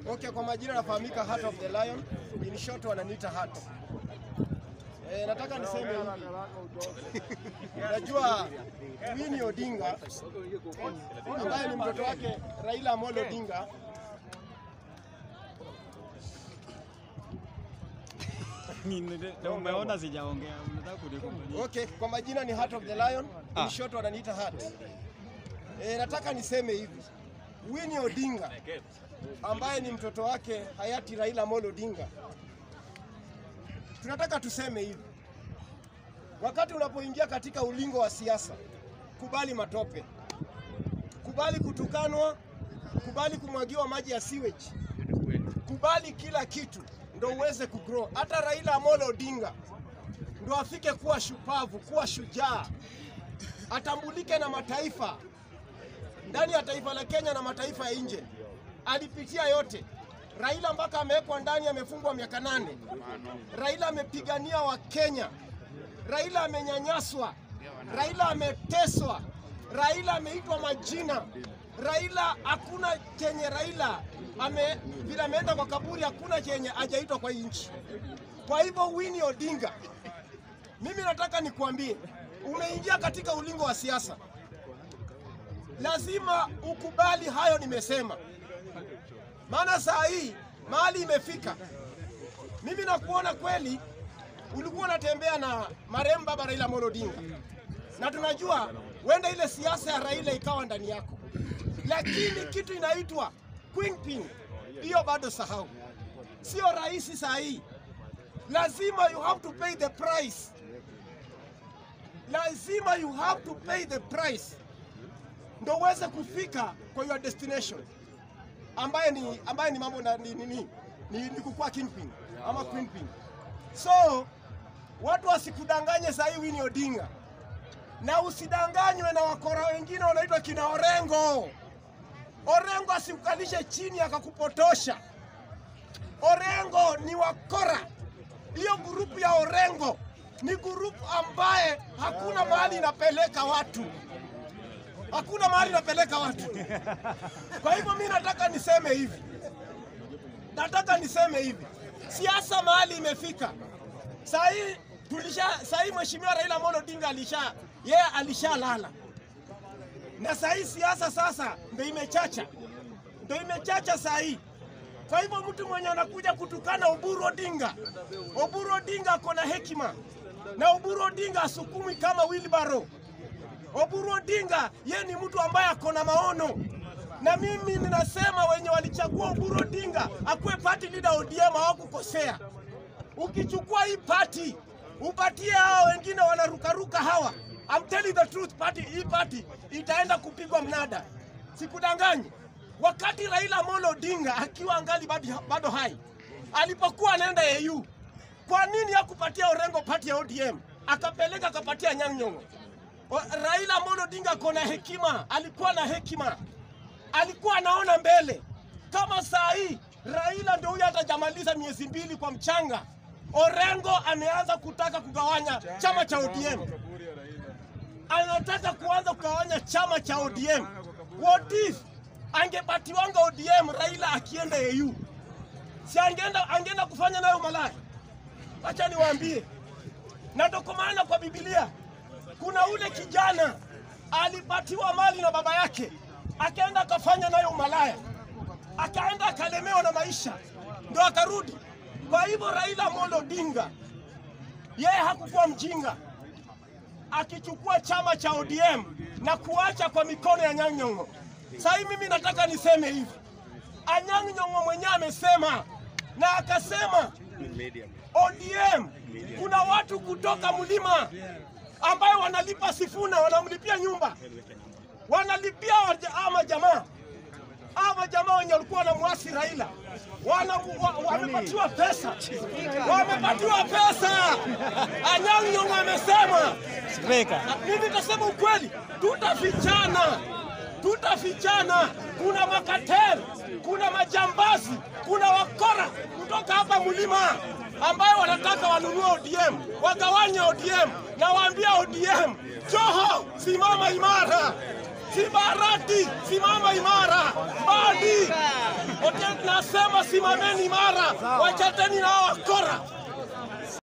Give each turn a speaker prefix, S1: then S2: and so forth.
S1: Okay, kwa majina nafahamika Heart of the Lion, in short wananiita Heart. Nataka niseme hivi. Najua Winnie Odinga ambaye ni mtoto wake Raila Amolo Odinga
S2: Umeona sijaongea, unataka kunikumbusha.
S1: Okay, kwa majina ni Heart of the Lion, in short wananiita Heart. Nataka niseme hivi. Winnie Odinga ambaye ni mtoto wake hayati Raila Amolo Odinga, tunataka tuseme hivi. Wakati unapoingia katika ulingo wa siasa, kubali matope, kubali kutukanwa, kubali kumwagiwa maji ya sewage, kubali kila kitu ndo uweze kugrow. Hata Raila Amolo Odinga ndo afike kuwa shupavu, kuwa shujaa, atambulike na mataifa ndani ya taifa la Kenya na mataifa ya nje. Alipitia yote. Raila mpaka amewekwa ndani, amefungwa miaka 8. Raila amepigania wa Kenya. Raila amenyanyaswa. Raila ameteswa. Raila ameitwa majina. Raila hakuna chenye Raila vile ameenda kwa kaburi, hakuna chenye hajaitwa kwa nchi. Kwa hivyo Winnie Odinga, mimi nataka nikuambie, umeingia katika ulingo wa siasa, lazima ukubali hayo nimesema. Maana saa hii mahali imefika, mimi nakuona kweli ulikuwa unatembea na marehemu baba Raila Amolo Odinga, na tunajua wenda ile siasa ya Raila ikawa ndani yako, lakini kitu inaitwa Queen hiyo bado sahau. Sio rahisi saa hii. Lazima you have to pay the price. Lazima you have to pay the price ndo uweze kufika kwa your destination, ambaye ni mambo na ni kukua kingpin ama queenpin. So watu wasikudanganye saa hii Winnie Odinga, na usidanganywe na wakora wengine wanaitwa kina Orengo. Orengo asikukalishe chini akakupotosha. Orengo ni wakora. Hiyo grupu ya Orengo ni grupu ambaye hakuna mahali inapeleka watu. Hakuna mahali inapeleka watu. Kwa hivyo mimi nataka niseme hivi. Siasa mahali imefika. Saa hii mheshimiwa Raila Amolo Odinga alishalala. Na saa hii siasa sasa ndio imechacha saa hii. Kwa hivyo mtu mwenye anakuja kutukana Oburu Odinga akona hekima, na Oburu Odinga asukumi kama wheelbarrow. Oburu Odinga ye ni mtu ambaye akona maono, na mimi ninasema wenye walichagua Oburu Odinga akuwe party leader ODM hawakukosea. Ukichukua hii party upatie hao wengine wanarukaruka hawa, I'm telling the truth, hii party itaenda kupigwa mnada. Sikudanganyi. Wakati Raila Amolo Odinga akiwa angali bado hai, alipokuwa anaenda AU, kwa nini hakupatia Orengo party ya ODM? Akapatia Anyang' Nyong'o. Raila Amolo Odinga kona hekima, alikuwa na hekima, alikuwa anaona mbele. Kama saa hii Raila ndio huyu atajamaliza miezi 2 kwa mchanga, Orengo ameanza kutaka kugawanya chama cha ODM. Anataka kuanza kugawanya chama cha ODM. What if angepatiwanga ODM Raila akienda AU? Si angeenda kufanya nayo malaya? Acha niwaambie. Na dokomana kwa Biblia, kuna ule kijana alipatiwa mali na baba yake, akaenda akafanya nayo malaya, akaenda akalemewa na maisha, ndo akarudi. Kwa hivyo Raila Amolo Odinga yeye hakukuwa mjinga, akichukua chama cha ODM na kuacha kwa mikono ya Anyang' Nyong'o. Sasa mimi nataka niseme hivi, Anyang' Nyong'o mwenyewe amesema, na akasema ODM kuna watu kutoka mlima ambayo wanalipa Sifuna, wanamlipia nyumba, wanalipia ama jamaa wenye walikuwa na mwasi Raila, wamepatiwa pesa. Anyang' Nyong'o amesema, mimi nasema ukweli, tutafichana. Kuna makateli, kuna majambazi, kuna wakora kutoka hapa mlima ambayo wanataka wanunue ODM, wagawanye ODM, na waambia ODM, Joho, simama imara. Simbarati, simama imara. Badi. Nasema simameni imara. Wachateni na wako.